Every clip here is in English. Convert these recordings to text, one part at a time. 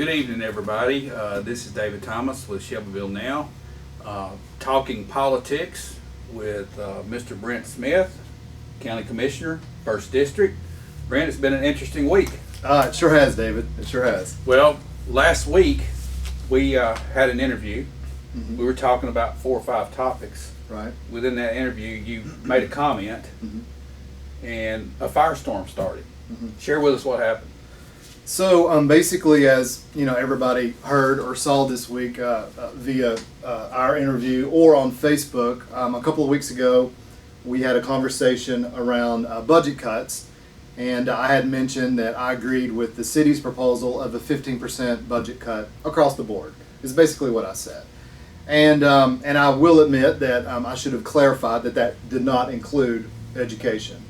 Good evening, everybody. This is David Thomas with Shelbyville Now, talking politics with Mr. Brent Smith, County Commissioner, 1st District. Brent, it's been an interesting week. It sure has, David. It sure has. Well, last week we had an interview. Mm-hmm. We were talking about 4 or 5 topics. Right. Within that interview, you made a comment, and a firestorm started. Share with us what happened. So basically, as you know, everybody heard or saw this week via our interview or on Facebook, a couple of weeks ago, we had a conversation around budget cuts, and I had mentioned that I agreed with the city's proposal of a 15% budget cut across the board. Is basically what I said. And I will admit that I should have clarified that that did not include education.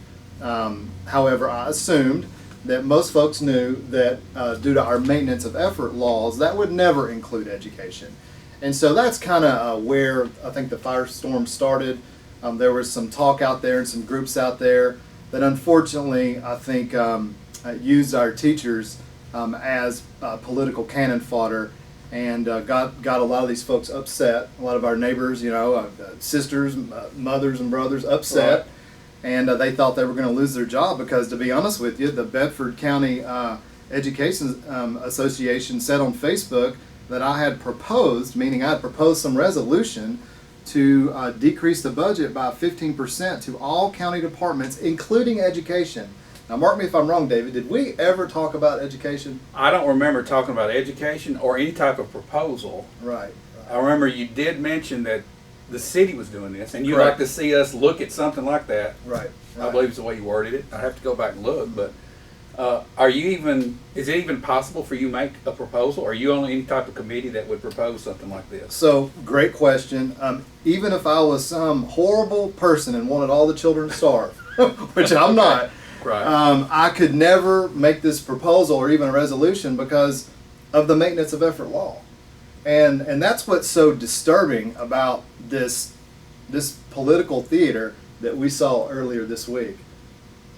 However, I assumed that most folks knew that due to our maintenance of effort laws, that would never include education. And so that's kind of where I think the firestorm started. There was some talk out there and some groups out there that unfortunately I think used our teachers as political cannon fodder, and got a lot of these folks upset. A lot of our neighbors, sisters, mothers and brothers upset. Right. And they thought they were going to lose their job because, to be honest with you, the Bedford County Education Association said on Facebook that I had proposed, meaning I had proposed some resolution to decrease the budget by 15% to all county departments, including education. Now, mark me if I'm wrong, David. Did we ever talk about education? I don't remember talking about education or any type of proposal. Right. I remember you did mention that the city was doing this, and you'd Correct. like to see us look at something like that. Right. I believe is the way you worded it. I have to go back and look, but is it even possible for you to make a proposal? Are you on any type of committee that would propose something like this? So, great question. Even if I was some horrible person and wanted all the children to starve, which I'm not, Right. I could never make this proposal or even a resolution because of the maintenance of effort law. And that's what's so disturbing about this political theater that we saw earlier this week.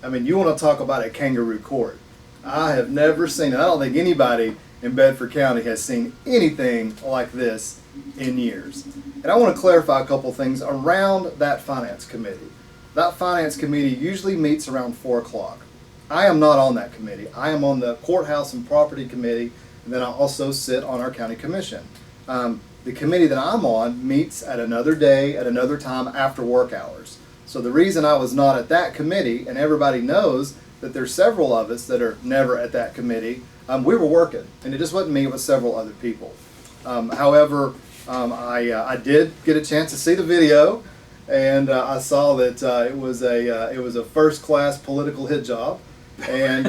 I mean, you want to talk about a kangaroo court. I have never seen it. I don't think anybody in Bedford County has seen anything like this in years. And I want to clarify a couple things around that finance committee. That finance committee usually meets around 4 o'clock. I am not on that committee. I am on the courthouse and property committee, and then I also sit on our county commission. The committee that I'm on meets at another day, at another time after work hours. So the reason I was not at that committee, and everybody knows that there's several of us that are never at that committee, we were working, and it just wasn't me, it was several other people. However, I did get a chance to see the video, and I saw that it was a first-class political hit job, and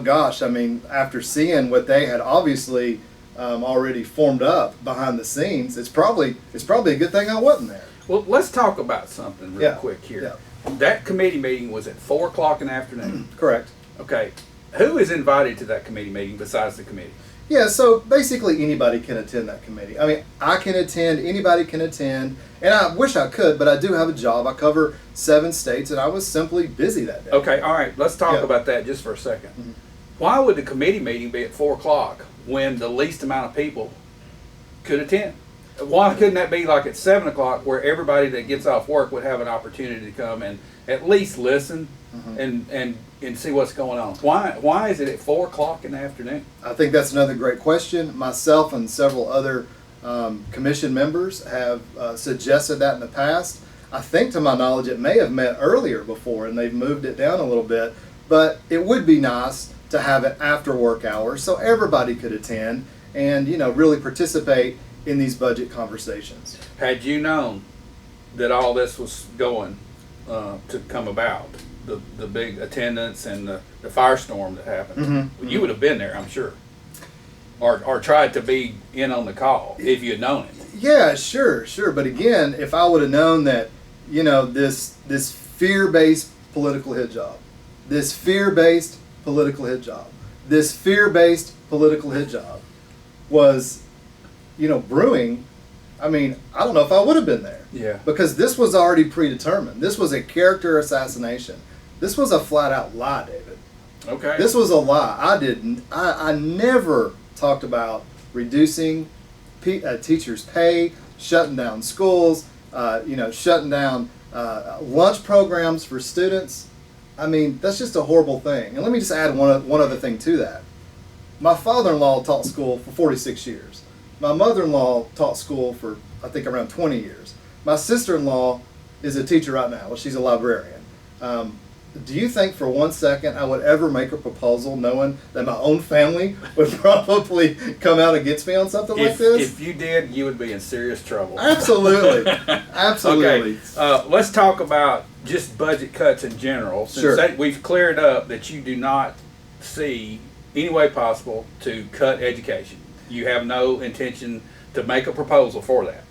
gosh, I mean, after seeing what they had obviously already formed up behind the scenes, it's probably a good thing I wasn't there. Well, let's talk about something real Yeah. quick here. Yeah. That committee meeting was at 4 o'clock in the afternoon. Correct. Okay. Who is invited to that committee meeting besides the committee? Yeah, so basically anybody can attend that committee. I mean, I can attend, anybody can attend, and I wish I could, but I do have a job. I cover 7 states, and I was simply busy that day. Okay, all right. Let's talk Yeah. about that just for a second. Why would the committee meeting be at 4 o'clock when the least amount of people could attend? Why couldn't that be like at 7 o'clock where everybody that gets off work would have an opportunity to come and at least listen and see what's going on? Why is it at 4 o'clock in the afternoon? I think that's another great question. Myself and several other commission members have suggested that in the past. I think, to my knowledge, it may have met earlier before, and they've moved it down a little bit. But it would be nice to have it after work hours so everybody could attend and really participate in these budget conversations. Had you known that all this was going to come about, the big attendance and the firestorm that happened, you would have been there, I'm sure, or tried to be in on the call if you had known it. Yeah, sure. But again, if I would have known that, this fear-based political hit job, this fear-based political hit job, this fear-based political hit job was, brewing, I mean, I don't know if I would have been there. Yeah. Because this was already predetermined. This was a character assassination. This was a flat-out lie, David. Okay. This was a lie. I never talked about reducing teachers' pay, shutting down schools, shutting down lunch programs for students. I mean, that's just a horrible thing. And let me just add one other thing to that. My father-in-law taught school for 46 years. My mother-in-law taught school for, I think, around 20 years. My sister-in-law is a teacher right now. Well, she's a librarian. Do you think for 1 second I would ever make a proposal knowing that my own family would probably come out against me on something like this? If you did, you would be in serious trouble. Absolutely. Absolutely. Okay. Let's talk about just budget cuts in general. Since we've cleared up that you do not see any way possible to cut education. You have no intention to make a proposal for that.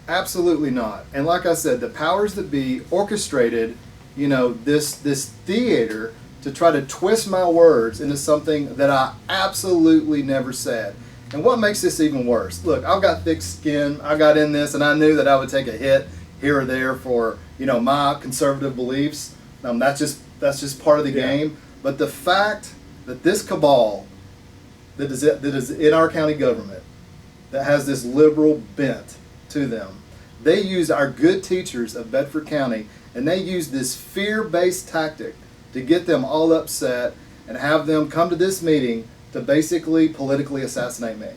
Absolutely not. And like I said, the powers that be orchestrated, this theater to try to twist my words into something that I absolutely never said. And what makes this even worse? Look, I've got thick skin. I got in this, and I knew that I would take a hit here or there for my conservative beliefs. That's just part of the game. But the fact that this cabal that is in our county government, that has this liberal bent to them, they use our good teachers of Bedford County, and they use this fear-based tactic to get them all upset and have them come to this meeting to basically politically assassinate me.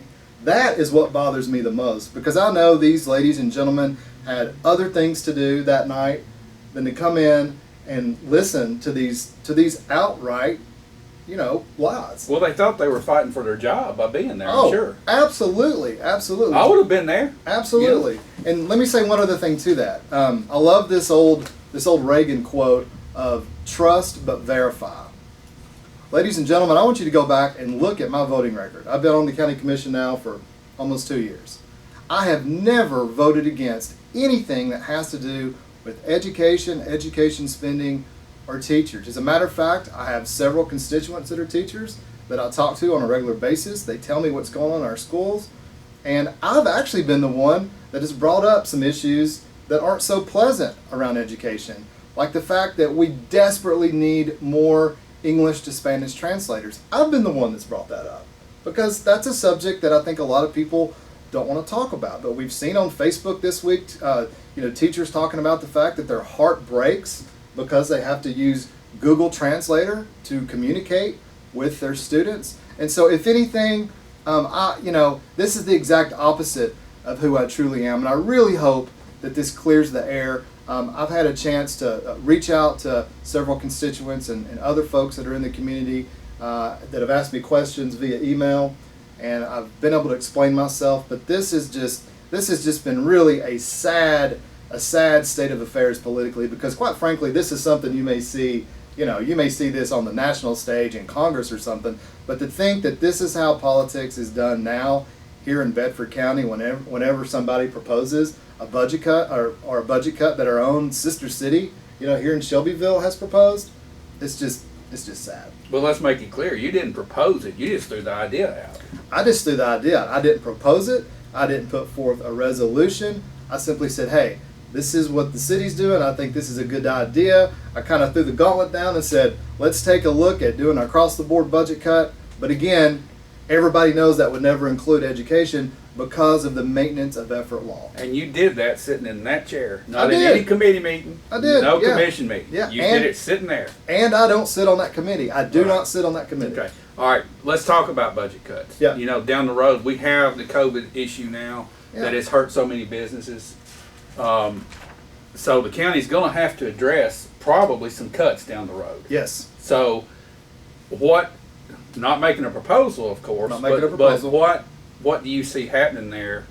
That is what bothers me the most, because I know these ladies and gentlemen had other things to do that night than to come in and listen to these outright, lies. Well, they thought they were fighting for their job by being there, I'm sure. Absolutely. Absolutely. I would have been there. Absolutely. And let me say one other thing to that. I love this old Reagan quote of trust but verify. Ladies and gentlemen, I want you to go back and look at my voting record. I've been on the county commission now for almost 2 years. I have never voted against anything that has to do with education spending, or teachers. As a matter of fact, I have several constituents that are teachers that I talk to on a regular basis. They tell me what's going on in our schools. And I've actually been the one that has brought up some issues that aren't so pleasant around education, like the fact that we desperately need more English to Spanish translators. I've been the one that's brought that up because that's a subject that I think a lot of people don't want to talk about. But we've seen on Facebook this week, teachers talking about the fact that their heart breaks because they have to use Google Translator to communicate with their students. And so if anything, this is the exact opposite of who I truly am. And I really hope that this clears the air. I've had a chance to reach out to several constituents and other folks that are in the community that have asked me questions via email. And I've been able to explain myself. But this has just been really a sad state of affairs politically, because quite frankly, this is something you may see this on the national stage in Congress or something, but to think that this is how politics is done now here in Bedford County, whenever somebody proposes a budget cut or a budget cut that our own sister city, here in Shelbyville has proposed, it's just sad. Well, let's make it clear. You didn't propose it. You just threw the idea out. I just threw the idea out. I didn't propose it. I didn't put forth a resolution. I simply said, hey, this is what the city's doing. I think this is a good idea. I kind of threw the gauntlet down and said, let's take a look at doing an across-the-board budget cut. But again, everybody knows that would never include education because of the maintenance of effort law. And you did that sitting in that chair, not in any committee meeting. I did. No commission meeting. Yeah. You did it sitting there. And I don't sit on that committee. I do not sit on that committee. Okay. All right. Let's talk about budget cuts. Yeah. Down the road, we have the COVID issue now that has hurt so many businesses. So the county's going to have to address probably some cuts down the road. Yes. So not making a proposal, of course, Not making a proposal. But what do you see happening there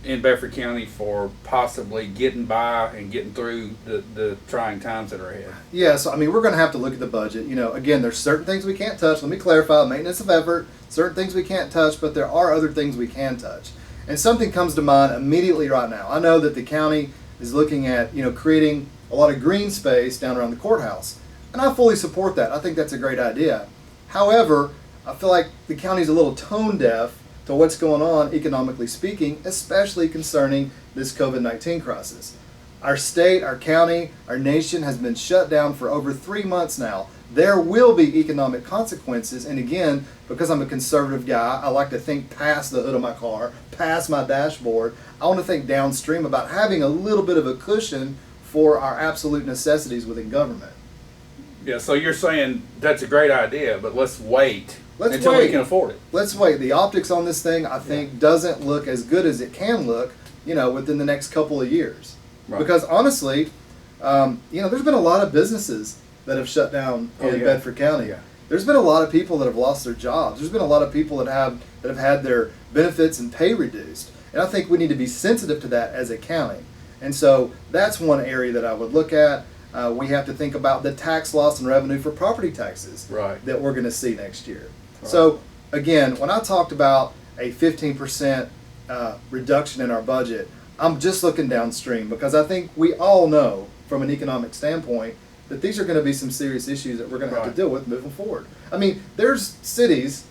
in Bedford County for possibly getting by and getting through the trying times that are ahead? Yeah, so we're going to have to look at the budget. Again, there's certain things we can't touch. Let me clarify, maintenance of effort, certain things we can't touch, but there are other things we can touch. And something comes to mind immediately right now. I know that the county is looking at, creating a lot of green space down around the courthouse. And I fully support that. I think that's a great idea. However, I feel like the county's a little tone deaf to what's going on economically speaking, especially concerning this COVID-19 crisis. Our state, our county, our nation has been shut down for over 3 months now. there will be economic consequences. And again, because I'm a conservative guy, I like to think past the hood of my car, past my dashboard. I want to think downstream about having a little bit of a cushion for our absolute necessities within government. Yeah, so you're saying that's a great idea, but let's wait Let's until wait. we can afford it. Let's wait. The optics on this thing, I think, doesn't look as good as it can look, within the next couple of years. Right. Because honestly, there's been a lot of businesses that have shut down in Bedford County. Yeah. There's been a lot of people that have lost their jobs. There's been a lot of people that have had their benefits and pay reduced. And I think we need to be sensitive to that as a county. And so that's one area that I would look at. We have to think about the tax loss and revenue for property taxes Right. that we're going to see next year. Right. So again, when I talked about a 15% reduction in our budget, I'm just looking downstream because I think we all know from an economic standpoint that these are going to be some serious issues that we're going to have Right. to deal with moving forward. I mean, there's cities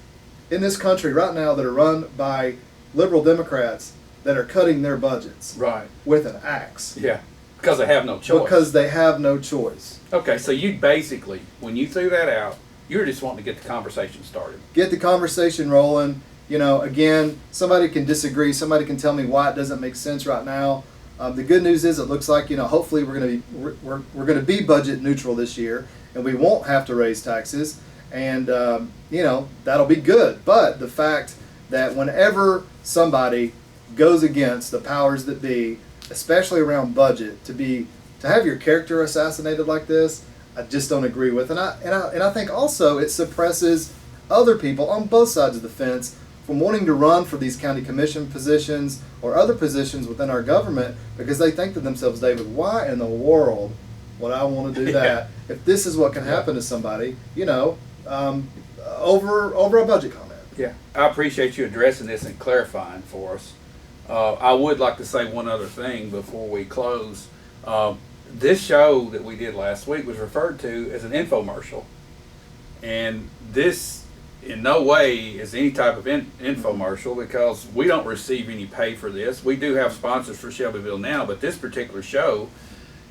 in this country right now that are run by liberal Democrats that are cutting their budgets Right. with an axe Yeah. Because they have no choice. because they have no choice. Okay, so you basically, when you threw that out, you were just wanting to get the conversation started. Get the conversation rolling. Again, somebody can disagree. Somebody can tell me why it doesn't make sense right now. The good news is, it looks like hopefully we're going to be budget neutral this year, and we won't have to raise taxes, and that'll be good. But the fact that whenever somebody goes against the powers that be, especially around budget, to have your character assassinated like this, I just don't agree with. And I think also it suppresses other people on both sides of the fence from wanting to run for these county commission positions or other positions within our government because they think to themselves, David, why in the world would I want to do that if this is what can happen to somebody, over a budget comment? Yeah. I appreciate you addressing this and clarifying for us. I would like to say one other thing before we close. This show that we did last week was referred to as an infomercial. And this in no way is any type of infomercial because we don't receive any pay for this. We do have sponsors for Shelbyville Now, but this particular show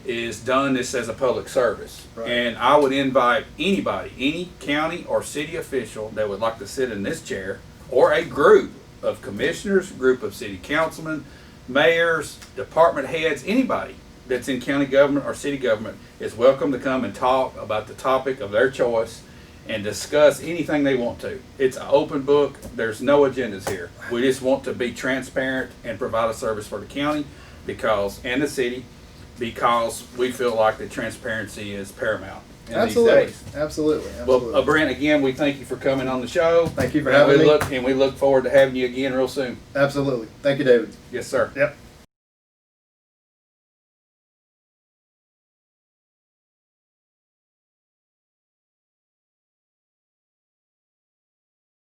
is done this as a public service. Right. And I would invite anybody, any county or city official that would like to sit in this chair, or a group of commissioners, group of city councilmen, mayors, department heads, anybody that's in county government or city government is welcome to come and talk about the topic of their choice and discuss anything they want to. It's an open book. There's no agendas here. We just want to be transparent and provide a service for the county and the city because we feel like the transparency is paramount in Absolutely. these days. Absolutely. Well, Brent, again, we thank you for coming on the show. Thank you for having me. And we look forward to having you again real soon. Absolutely. Thank you, David. Yes, sir. Yep.